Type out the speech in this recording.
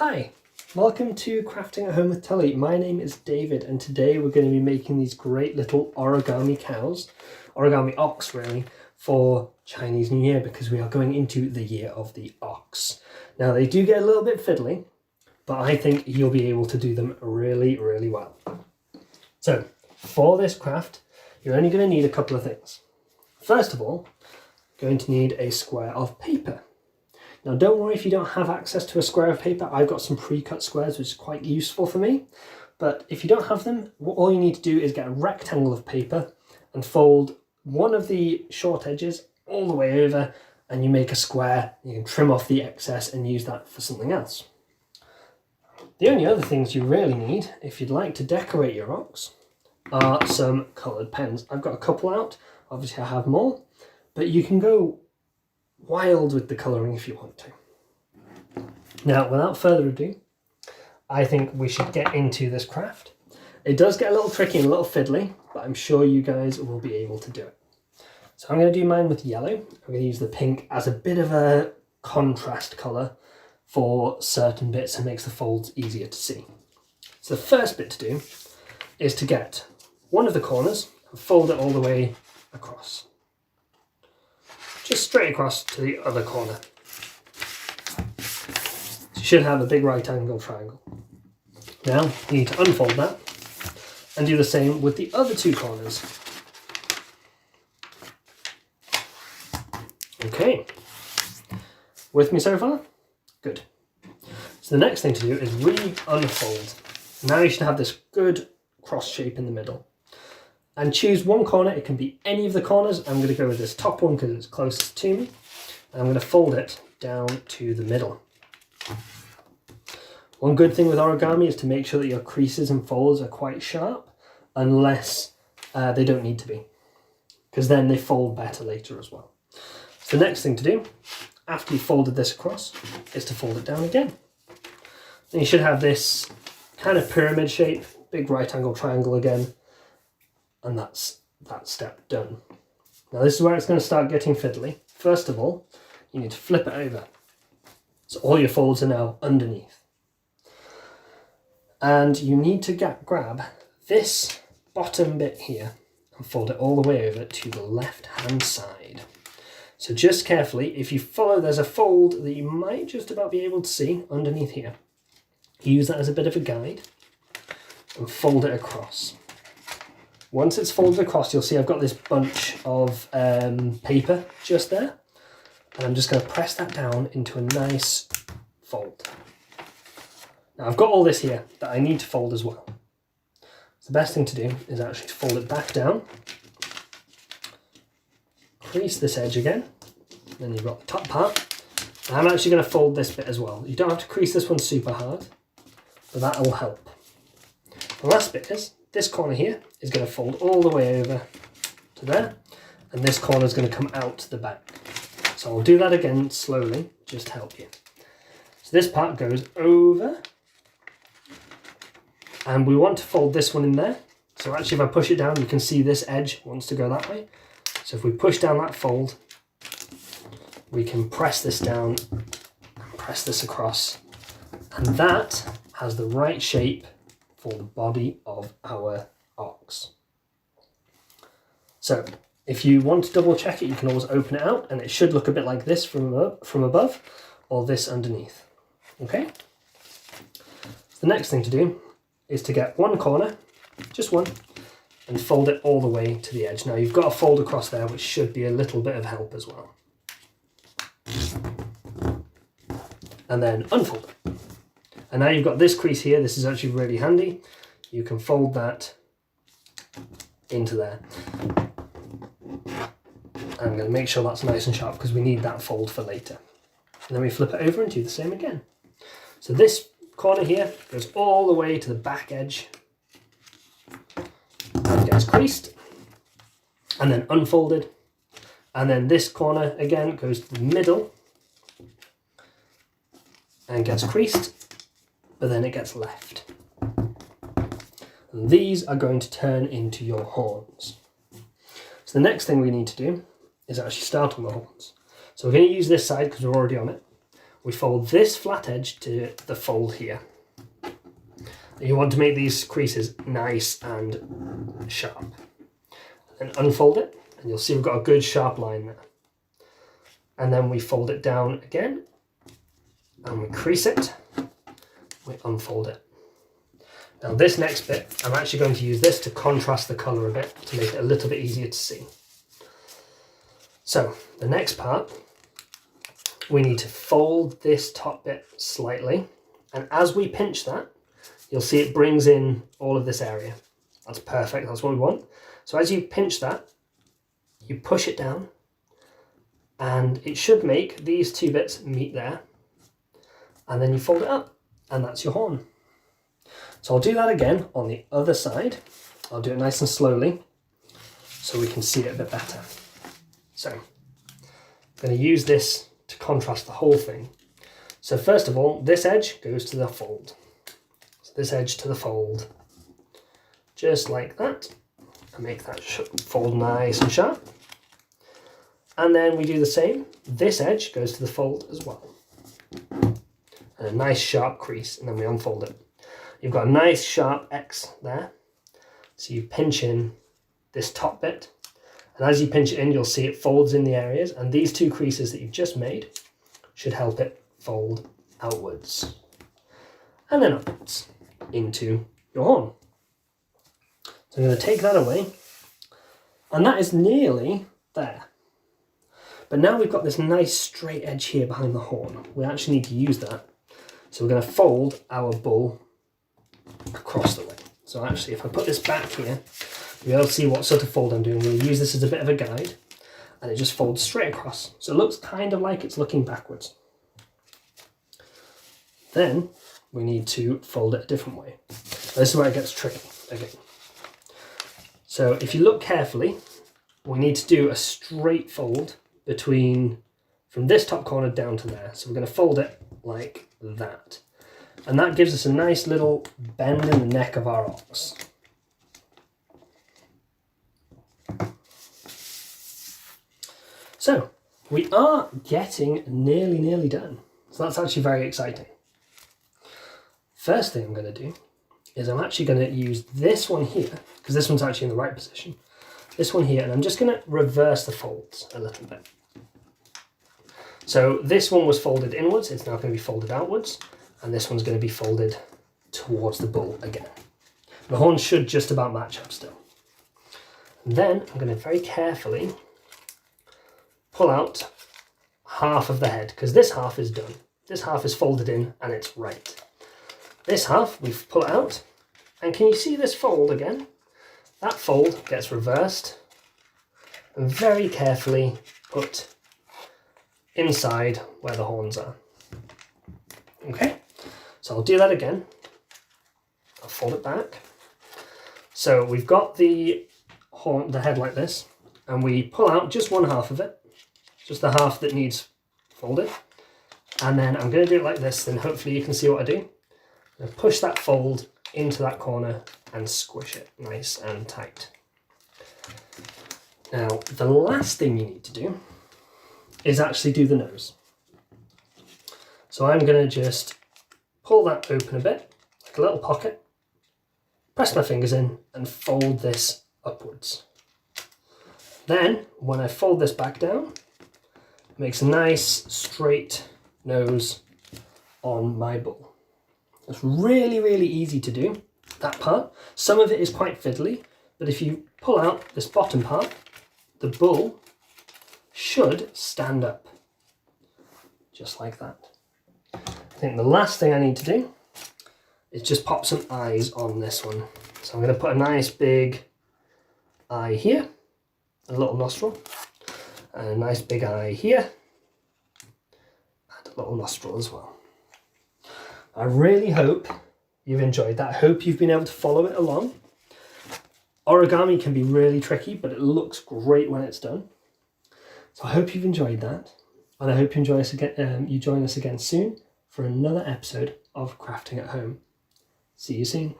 Hi, welcome to Crafting at Home with Tully. My name is David and today we're going to be making these great little origami cows, origami ox really, for Chinese New Year because we are going into the year of the ox. Now they do get a little bit fiddly, but I think you'll be able to do them really, really well. So for this craft, you're only going to need a couple of things. First of all, you're going to need a square of paper. Now don't worry if you don't have access to a square of paper. I've got some pre-cut squares which is quite useful for me. But if you don't have them, all you need to do is get a rectangle of paper and fold one of the short edges all the way over and you make a square. You can trim off the excess and use that for something else. The only other things you really need, if you'd like to decorate your ox, are some coloured pens. I've got a couple out, obviously I have more, but you can go wild with the colouring if you want to. Now, without further ado, I think we should get into this craft. It does get a little tricky and a little fiddly, but I'm sure you guys will be able to do it. So I'm going to do mine with yellow. I'm going to use the pink as a bit of a contrast colour for certain bits and makes the folds easier to see. So the first bit to do is to get one of the corners and fold it all the way across. Just straight across to the other corner. So you should have a big right angle triangle. Now you need to unfold that and do the same with the other two corners. Okay, with me so far? Good. So the next thing to do is re-unfold. Now you should have this good cross shape in the middle. And choose one corner. It can be any of the corners. I'm going to go with this top one because it's closest to me. And I'm going to fold it down to the middle. One good thing with origami is to make sure that your creases and folds are quite sharp, unless they don't need to be, because then they fold better later as well. So the next thing to do, after you've folded this across, is to fold it down again. And you should have this kind of pyramid shape, big right angle triangle again. And that's that step done. Now this is where it's going to start getting fiddly. First of all, you need to flip it over. So all your folds are now underneath. And you need to grab this bottom bit here and fold it all the way over to the left hand side. So just carefully, if you follow, there's a fold that you might just about be able to see underneath here. Use that as a bit of a guide and fold it across. Once it's folded across, you'll see I've got this bunch of paper just there. And I'm just going to press that down into a nice fold. Now I've got all this here that I need to fold as well. So the best thing to do is actually to fold it back down. Crease this edge again. Then you've got the top part. And I'm actually going to fold this bit as well. You don't have to crease this one super hard, but that will help. The last bit is, this corner here is going to fold all the way over to there, and this corner is going to come out the back. So I'll do that again slowly, just to help you. So this part goes over, and we want to fold this one in there. So actually if I push it down, you can see this edge wants to go that way. So if we push down that fold, we can press this down and press this across, and that has the right shape for the body of our ox. So if you want to double check it, you can always open it out and it should look a bit like this from above or this underneath. Okay? The next thing to do is to get one corner, just one, and fold it all the way to the edge. Now you've got a fold across there which should be a little bit of help as well. And then unfold it. And now you've got this crease here. This is actually really handy. You can fold that into there. I'm going to make sure that's nice and sharp because we need that fold for later. And then we flip it over and do the same again. So this corner here goes all the way to the back edge and gets creased and then unfolded. And then this corner again goes to the middle and gets creased, but then it gets left. And these are going to turn into your horns. So the next thing we need to do is actually start on the horns. So we're going to use this side because we're already on it. we fold this flat edge to the fold here. You want to make these creases nice and sharp. And unfold it, and you'll see we've got a good sharp line there. And then we fold it down again, and we crease it, we unfold it. Now this next bit, I'm actually going to use this to contrast the colour a bit, to make it a little bit easier to see. So, the next part, we need to fold this top bit slightly, and as we pinch that, you'll see it brings in all of this area. That's perfect, that's what we want. So as you pinch that, you push it down, and it should make these two bits meet there, and then you fold it up, and that's your horn. So I'll do that again on the other side. I'll do it nice and slowly, so we can see it a bit better. So, I'm going to use this to contrast the whole thing. So first of all, this edge goes to the fold. So this edge to the fold, just like that, and make that fold nice and sharp. And then we do the same. This edge goes to the fold as well. And a nice sharp crease, and then we unfold it. You've got a nice sharp X there. So you pinch in this top bit, and as you pinch it in, you'll see it folds in the areas, and these two creases that you've just made should help it fold outwards and then upwards into your horn. So I'm going to take that away, and that is nearly there. But now we've got this nice straight edge here behind the horn. We actually need to use that. So we're going to fold our bull across the way. So actually, if I put this back here, you'll be able to see what sort of fold I'm doing. We'll use this as a bit of a guide, and it just folds straight across. So it looks kind of like it's looking backwards. Then we need to fold it a different way. This is where it gets tricky again. So if you look carefully, we need to do a straight fold from this top corner down to there. So we're going to fold it like that. And that gives us a nice little bend in the neck of our ox. So we are getting nearly done. So that's actually very exciting. First thing I'm going to do is I'm actually going to use this one here, because this one's actually in the right position. This one here, and I'm just going to reverse the folds a little bit. So this one was folded inwards, it's now going to be folded outwards, and this one's going to be folded towards the bull again. The horn should just about match up still. And then I'm going to very carefully pull out half of the head, because this half is done. This half is folded in and it's right. This half, we pull it out, and can you see this fold again? That fold gets reversed and very carefully put inside where the horns are. Okay, so I'll do that again. I'll fold it back. So we've got the head like this, and we pull out just one half of it, just the half that needs folded. And then I'm going to do it like this, then hopefully you can see what I do. I'm going to push that fold into that corner and squish it nice and tight. Now, the last thing you need to do is actually do the nose. So I'm going to just pull that open a bit, like a little pocket, press my fingers in and fold this upwards. Then, when I fold this back down, it makes a nice straight nose on my bull. It's really easy to do, that part. Some of it is quite fiddly, but if you pull out this bottom part, the bull should stand up, just like that. I think the last thing I need to do is just pop some eyes on this one. So I'm going to put a nice big eye here, a little nostril, and a nice big eye here, and a little nostril as well. I really hope you've enjoyed that. I hope you've been able to follow it along. Origami can be really tricky, but it looks great when it's done. So I hope you've enjoyed that, and I hope you join us again soon for another episode of Crafting at Home. See you soon.